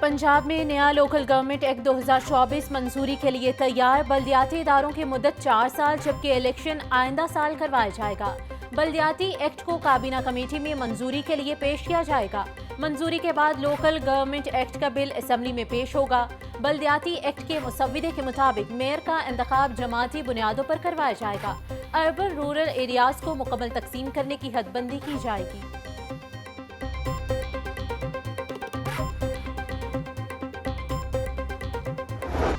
पंजाब में नया local government act 2024 मंजूरी के लिए तैयार। बल्दियाती इदारों की मुद्दत 4 साल, जबकि इलेक्शन आइंदा साल करवाया जाएगा। बल्दियाती एक्ट को काबीना कमेटी में मंजूरी के लिए पेश किया जाएगा। मंजूरी के बाद लोकल गवर्नमेंट एक्ट का बिल असेंबली में पेश होगा। बल्दियाती एक्ट के मुसव्विदे के मुताबिक मेयर का इंतखाब जमाती बुनियादों पर करवाया जाएगा। अर्बन रूरल एरियाज को मुकम्मल तकसीम करने की हदबंदी की जाएगी।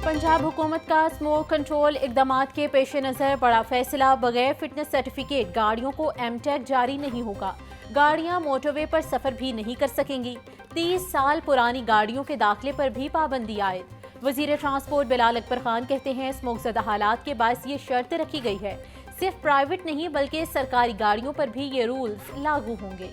पंजाब हुकूमत का स्मोक कंट्रोल इकदामात के पेश नज़र बड़ा फैसला। बगैर फिटनेस सर्टिफिकेट गाड़ियों को एमटेक जारी नहीं होगा। गाड़ियां मोटरवे पर सफर भी नहीं कर सकेंगी। 30 साल पुरानी गाड़ियों के दाखिले पर भी पाबंदी आयद। वजीर ट्रांसपोर्ट बिलाल अकबर खान कहते हैं स्मोकज़दा हालात के बायस ये शर्त रखी गई है। सिर्फ प्राइवेट नहीं बल्कि सरकारी गाड़ियों पर भी ये रूल्स लागू होंगे।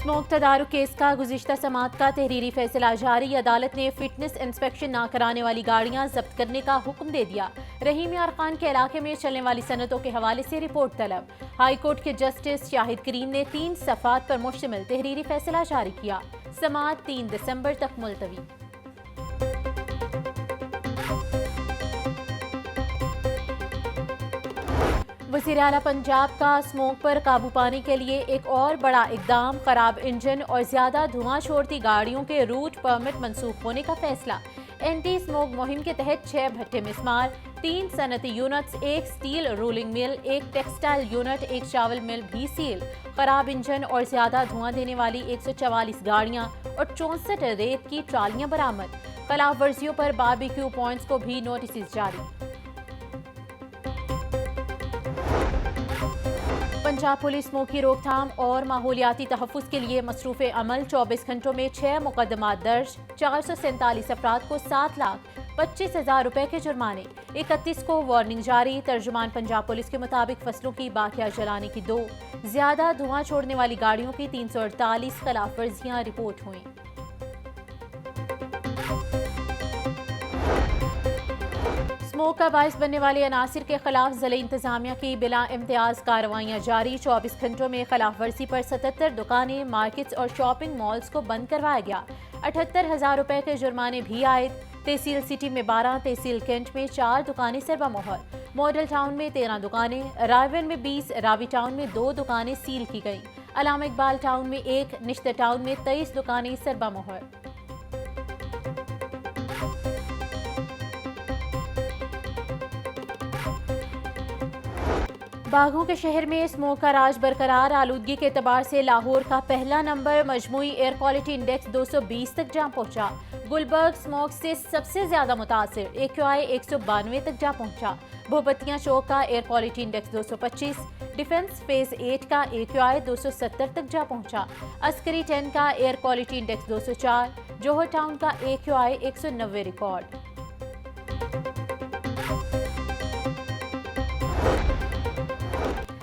स्मोक तदारुक केस का गुज़िश्ता समात का तहरीरी फैसला जारी। अदालत ने फिटनेस इंस्पेक्शन न कराने वाली गाड़ियां जब्त करने का हुक्म दे दिया। रहीम यार खान के इलाके में चलने वाली सनतों के हवाले से रिपोर्ट तलब। हाई कोर्ट के जस्टिस शाहिद करीम ने 3 सफ़ात पर मुश्तमिल तहरीरी फैसला जारी किया। समात 3 दिसंबर तक मुलतवी। वज़ीर आला पंजाब का स्मोक पर काबू पाने के लिए एक और बड़ा इकदाम। खराब इंजन और ज्यादा धुआं छोड़ती गाड़ियों के रूट परमिट मंसूख होने का फैसला। एंटी स्मोक मुहिम के तहत 6 भट्टे मिस्मार, 3 सनती units, 1 steel rolling mill, 1 textile unit, 1 चावल मिल भी सील। खराब इंजन और ज्यादा धुआं देने वाली 144 गाड़ियां और 64 रेत की ट्रालियां बरामद। खिलाफ वर्जियों पर बारबेक्यू पॉइंट्स को भी नोटिस जारी। पंजाब पुलिस स्मोक की रोकथाम और माहौलियाती तहफ़्फ़ुज़ के लिए मसरूफ़ अमल। 24 घंटों में 6 मुकदमात दर्ज। 447 अफराद को 7,25,000 रुपए के जुर्माने। 31 को वार्निंग जारी। तर्जुमान पंजाब पुलिस के मुताबिक फसलों की बाकिया जलाने की 2, ज्यादा धुआं छोड़ने वाली गाड़ियों की 348 खिलाफ वर्जियाँ रिपोर्ट हुई। स्मोक का बायस बनने वाले अनासिर के खिलाफ ज़िला इंतजामिया की बिला इम्तियाज कार्रवाइयाँ जारी। 24 घंटों में खिलाफ वर्जी पर 77 दुकानें, मार्केट्स और शॉपिंग मॉल्स को बंद करवाया गया। 78,000 रुपए के जुर्माने भी आयद। तहसील सिटी में 12, तहसील कैंट में 4 दुकानें सरबमोहर। मॉडल टाउन में 13 दुकानें, रायवन में 20, रावी टाउन में 2 दुकानें सील की गईं। अलामा इकबाल टाउन में 1, निश्तर टाउन में 23 दुकानें सरबमोहर। बाघों के शहर में स्मोक का राज बरकरार। आलूदगी के एतबार से लाहौर का पहला नंबर। मजमूई एयर क्वालिटी इंडेक्स 220 तक जा पहुंचा। गुलबर्ग स्मोक से सबसे ज्यादा मुतासिर। AQI 192 तक जा पहुंचा। भोपतिया चौक का air quality index 225। Defence phase 8 का AQI 270 तक जा पहुंचा। अस्करी 10 का एयर क्वालिटी इंडेक्स 204। जोहर टाउन का AQI 190 रिकॉर्ड।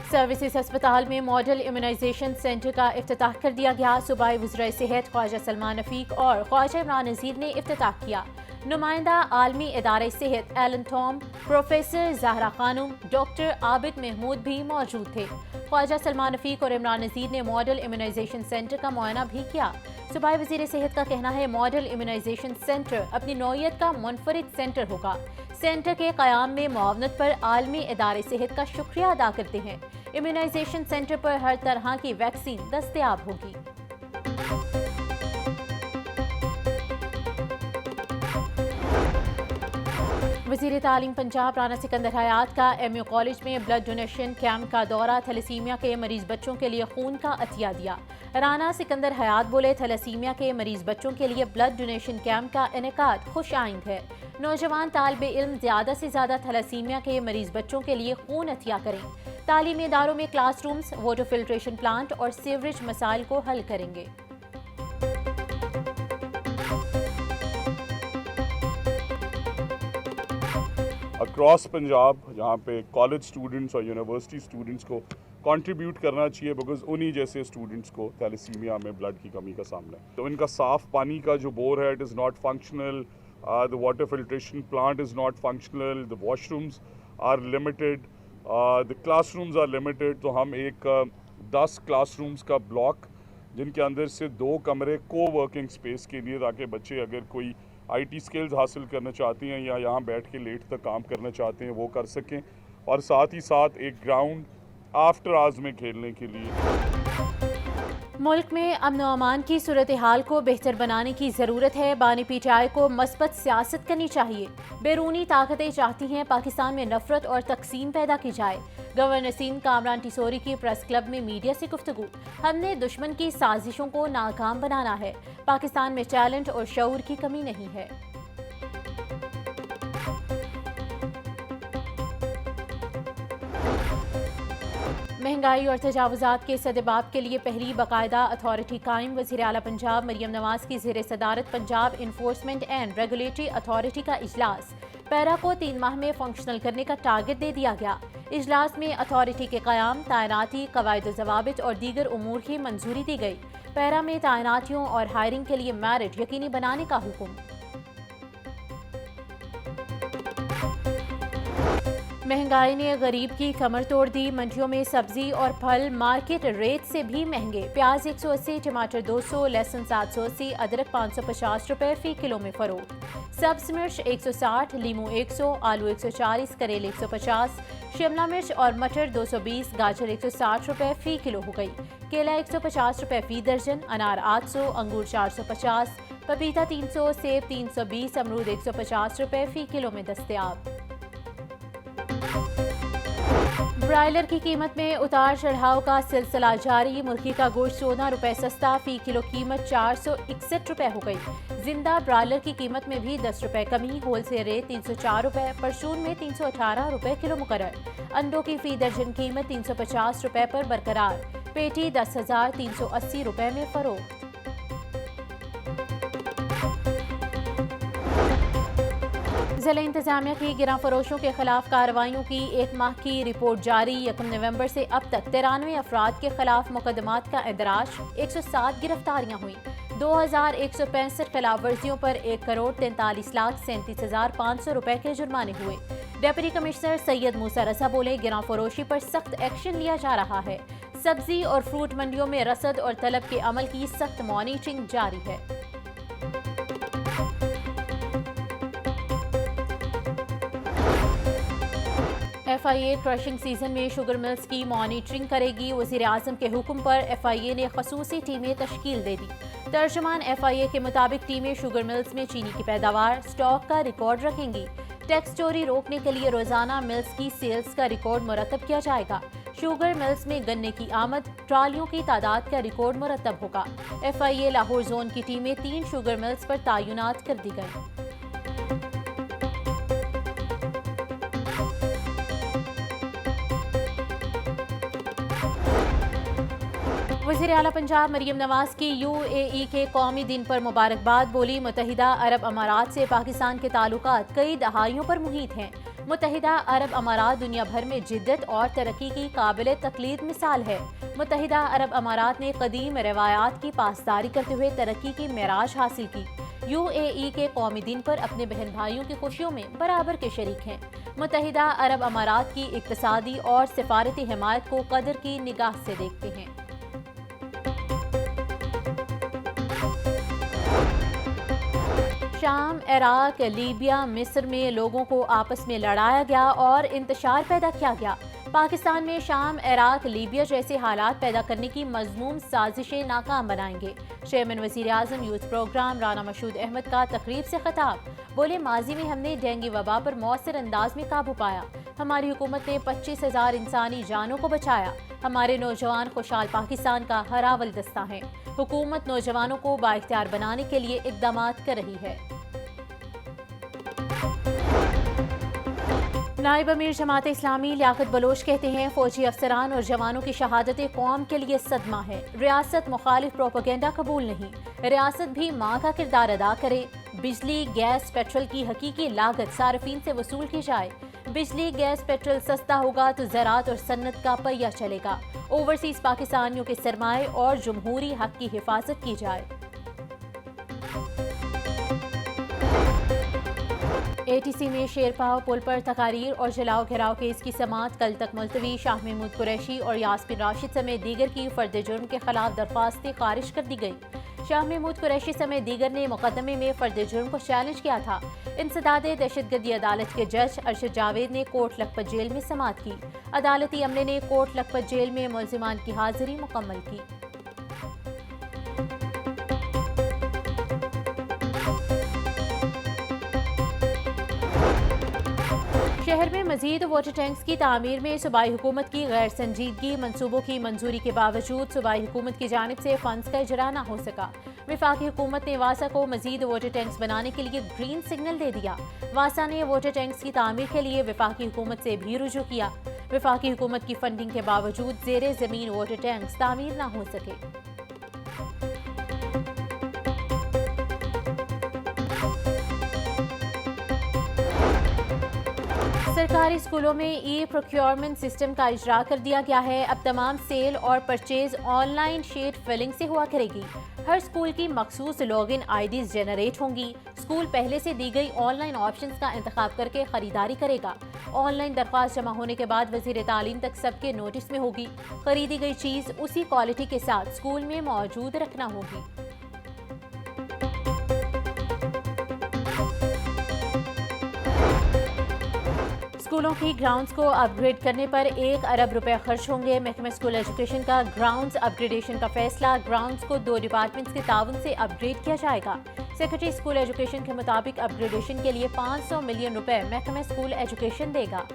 सर्विसेज अस्पताल में मॉडल इम्यूनाइजेशन सेंटर का इफ्तिताह कर दिया गया। सूबाई वज़ीर सेहत ख्वाजा सलमान रफीक और ख्वाजा इमरान नज़ीर ने इफ्तिताह किया। नुमाइंदा आलमी इदारे सेहत Elon Tom, professor Zahra Khanum, doctor Abid Mahmood भी मौजूद थे। ख्वाजा सलमान रफीक और इमरान नज़ीर ने मॉडल इम्यूनाइजेशन सेंटर का मुआयना भी किया। सूबाई वज़ीर सेहत का कहना है मॉडल इम्यूनाइजेशन सेंटर अपनी नौइयत का मुनफरिद सेंटर होगा। सेंटर के क़याम में मुआवनत पर आलमी इदारे सेहत का शुक्रिया अदा करते हैं। इम्यूनाइजेशन सेंटर पर हर तरह की वैक्सीन दस्तयाब होगी। वज़ीर तालीम पंजाब राना सिकंदर हयात का MU कॉलेज में ब्लड डोनेशन कैंप का दौरा। थैलेसीमिया के मरीज बच्चों के लिए खून का अतिया दिया। राना सिकंदर हयात बोले थैलेसीमिया के मरीज बच्चों के लिए ब्लड डोनेशन कैंप का इनेकाद खुश आइंद है। नौजवान तालिबे इल्म ज़्यादा से ज़्यादा थैलेसीमिया के मरीज बच्चों के लिए खून अतिया करें। तालीमी इदारों में क्लासरूम्स, वाटर फिल्ट्रेशन प्लांट और सीवरेज मसाइल को हल करेंगे। अक्रॉस पंजाब यहाँ पे कॉलेज स्टूडेंट्स और यूनिवर्सिटी स्टूडेंट्स को कंट्रीब्यूट करना चाहिए, बिकॉज उन्हीं जैसे स्टूडेंट्स को थैलेसीमिया में ब्लड की कमी का सामना है। तो इनका साफ़ पानी का जो बोर है it is not functional, the water filtration plant is not functional, the washrooms are limited, the classrooms are limited, तो हम एक 10 क्लासरूम्स का ब्लॉक जिनके अंदर से 2 कमरे को वर्किंग स्पेस के लिए, ताकि बच्चे अगर कोई IT स्किल्स हासिल करना चाहते हैं या यहाँ बैठ के लेट तक काम करना चाहते हैं वो कर सकें, और साथ ही साथ एक ग्राउंड आफ्टर आवर्स में खेलने के लिए। मुल्क में अमन व अमान की सूरत हाल को बेहतर बनाने की ज़रूरत है। बानी PTI को मस्बत सियासत करनी चाहिए। बैरूनी ताकतें चाहती हैं पाकिस्तान में नफरत और तकसीम पैदा की जाए। गवर्नर सिंध कामरान टिसोरी की प्रेस क्लब में मीडिया से गुफ्तगू। हमने दुश्मन की साजिशों को नाकाम बनाना है। पाकिस्तान में टैलेंट और शऊर की कमी नहीं है। महंगाई और तजावुजात के सदेबाब के लिए पहली बाकायदा अथॉरिटी कायम। वज़ीर आला पंजाब मरियम नवाज की ज़ेर सदारत Punjab enforcement and regulatory authority का इजलास। पैरा को 3 माह में फंक्शनल करने का टारगेट दे दिया गया। इजलास में अथॉरिटी के क़याम, तैनाती, कवायद ज़वाबित और दीगर उमूर की मंजूरी दी गई। पैरा में तैनातियों और हायरिंग के लिए मेरिट यकीनी बनाने का हुक्म। महंगाई ने गरीब की कमर तोड़ दी। मंडियों में सब्जी और फल मार्केट रेट से भी महंगे। प्याज 180, टमाटर 200, लहसुन 780, अदरक 550 रुपए फी किलो में फरोख्त। सब्ज मिर्च 160, लीमू 100, आलू 140, करेले 150, शिमला मिर्च और मटर 220, गाजर 160 रुपए फी किलो हो गई। केला 150 रुपए फी दर्जन, अनार 800, अंगूर 450, पपीता 300, सेब 320, अमरूद 150 रुपए फी किलो में दस्तयाब। ब्रायलर की कीमत में उतार चढ़ाव का सिलसिला जारी। मुर्गी का गोश्त 14 रुपए सस्ता, फी किलो कीमत 461 रुपए हो गई। जिंदा ब्रायलर की कीमत में भी 10 रुपए कमी, होलसेल रेट 304 रुपए, परचून में 318 रुपए किलो मुकर्रर। अंडों की फी दर्जन कीमत 350 रुपए पर बरकरार। पेटी 10,380 रुपए में फरोख्त। जिला इंतजामिया की गिरा फरोशों के खिलाफ कार्रवाइयों की 1 माह की रिपोर्ट जारी। 1 नवंबर से अब तक 93 अफराद के खिलाफ मुकदमात का इंदराज। 107 गिरफ्तारियां हुई। 2165 खिलाफ वर्जियों पर 1,43,37,500 रुपए के जुर्माने हुए। डिप्टी कमिश्नर सैयद मूसा रजा बोले, गिरा फरोशी पर सख्त एक्शन लिया जा रहा है। सब्जी और फ्रूट मंडियों में रसद और तलब के अमल की सख्त मॉनिटरिंग जारी है। FIA क्रशिंग सीजन में शुगर मिल्स की मॉनिटरिंग करेगी। वज़ीर आज़म के हुक्म पर FIA ने खसूसी टीमें तश्कील दे दी। तर्जुमान FIA के मुताबिक टीमें शुगर मिल्स में चीनी की पैदावार, स्टॉक का रिकॉर्ड रखेंगी। टैक्स चोरी रोकने के लिए रोजाना मिल्स की सेल्स का रिकॉर्ड मुरतब किया जाएगा। शुगर मिल्स में गन्ने की आमद, ट्रालियों की तादाद का रिकॉर्ड मुरतब होगा। FIA लाहौर जोन की टीमें 3 शुगर मिल्स पर तैनात कर दी गई। वज़ीर आला पंजाब मरियम नवाज की UAE के कौमी दिन पर मुबारकबाद। बोली, मुत्तहिदा अरब अमारात से पाकिस्तान के ताल्लुकात कई दहाइयों पर मुहित हैं। मुत्तहिदा अरब अमारात दुनिया भर में जिद्दत और तरक्की की काबिल तकलीद मिसाल है। मुत्तहिदा अरब अमारात ने कदीम रवायात की पासदारी करते हुए तरक्की की मेराज हासिल की। UAE के कौमी दिन पर अपने बहन भाइयों की खुशियों में बराबर के शरीक हैं। मुत्तहिदा अरब अमारात की इक्तसादी और सिफारती हिमायत को कदर की निगाह से देखते हैं। शाम, इराक, लीबिया, मिस्र में लोगों को आपस में लड़ाया गया और इंतशार पैदा किया गया। पाकिस्तान में शाम, इराक, लीबिया जैसे हालात पैदा करने की मज़मूम साजिशें नाकाम बनाएंगे। चेयरमैन वज़ीर आज़म यूथ प्रोग्राम राना मशहूद अहमद का तकरीब से खिताब। बोले, माजी में हमने डेंगू वबा पर मौसर अंदाज में काबू पाया। हमारी हुकूमत ने 25,000 इंसानी जानों को बचाया। हमारे नौजवान खुशहाल पाकिस्तान का हरावल दस्ता हैं। हुकूमत नौजवानों को बाइख्तियार बनाने के लिए इक़दाम कर रही है। नायब अमीर जमात इस्लामी लियाकत बलोच कहते हैं, फौजी अफसरान और जवानों की शहादतें कौम के लिए सदमा है। रियासत मुखालिफ प्रोपेगेंडा कबूल नहीं। रियासत भी माँ का किरदार अदा करे। बिजली, गैस, पेट्रोल की हकीकी लागत सार्फिन से वसूल की जाए। बिजली, गैस, पेट्रोल सस्ता होगा तो ज़राअत और सन्नत का पहिया चलेगा। ओवरसीज पाकिस्तानियों के सरमाए और जमहूरी हक की हिफाजत की जाए। ATC में शेरपाव पुल पर तकारीर और जलाओ घिराव केस की समाअत कल तक मुलतवी। शाह महमूद कुरैशी और यास्मीन राशिद समेत दीगर की फर्द जुर्म के खिलाफ दरख्वास्तें खारिज कर दी गई। शाह महमूद कुरैशी समेत दीगर ने मुकदमे में फर्द जुर्म को चैलेंज किया था। इंसदाद दहशतगर्दी अदालत के जज अरशद जावेद ने कोट लखपत जेल में समाअत की। अदालती अमले ने कोट लखपत जेल में मुलजिमान की हाजिरी मुकम्मल की। शहर में मजीद वाटर टैंक्स की तामीर में सूबाई हुकूमत की गैर संजीदगी। मनसूबों की मंजूरी के बावजूद सूबाई हुकूमत की जानिब से फंड्स का इजरा न हो सका। वफाकी हुकूमत ने वासा को मजीद वाटर टैंक्स बनाने के लिए ग्रीन सिग्नल दे दिया। वासा ने वाटर टैंक्स की तामीर के लिए वफाकी हुकूमत से भी रुजू किया। वफाकी हुकूमत की फंडिंग के बावजूद ज़ेरे ज़मीन वाटर टैंक्स तामीर न हो सके। सरकारी स्कूलों में ई प्रोक्योरमेंट सिस्टम का इजरा कर दिया गया है। अब तमाम सेल और परचेज ऑनलाइन शीट फिलिंग से हुआ करेगी। हर स्कूल की मखसूस लॉगिन आईडीज जनरेट होंगी। स्कूल पहले से दी गई ऑनलाइन ऑप्शंस का इंतखाब करके खरीदारी करेगा। ऑनलाइन दरख्वास्त जमा होने के बाद वज़ीर तालीम तक सबके नोटिस में होगी। खरीदी गई चीज़ उसी क्वालिटी के साथ स्कूल में मौजूद रखना होगी। स्कूलों की ग्राउंड्स को अपग्रेड करने पर 1 अरब रुपए खर्च होंगे। महकमा स्कूल एजुकेशन का ग्राउंड्स अपग्रेडेशन का फैसला। ग्राउंड्स को 2 डिपार्टमेंट्स के ताउन से अपग्रेड किया जाएगा। सेक्रेटरी स्कूल एजुकेशन के मुताबिक अपग्रेडेशन के लिए 500 मिलियन रुपए महकमा स्कूल एजुकेशन देगा।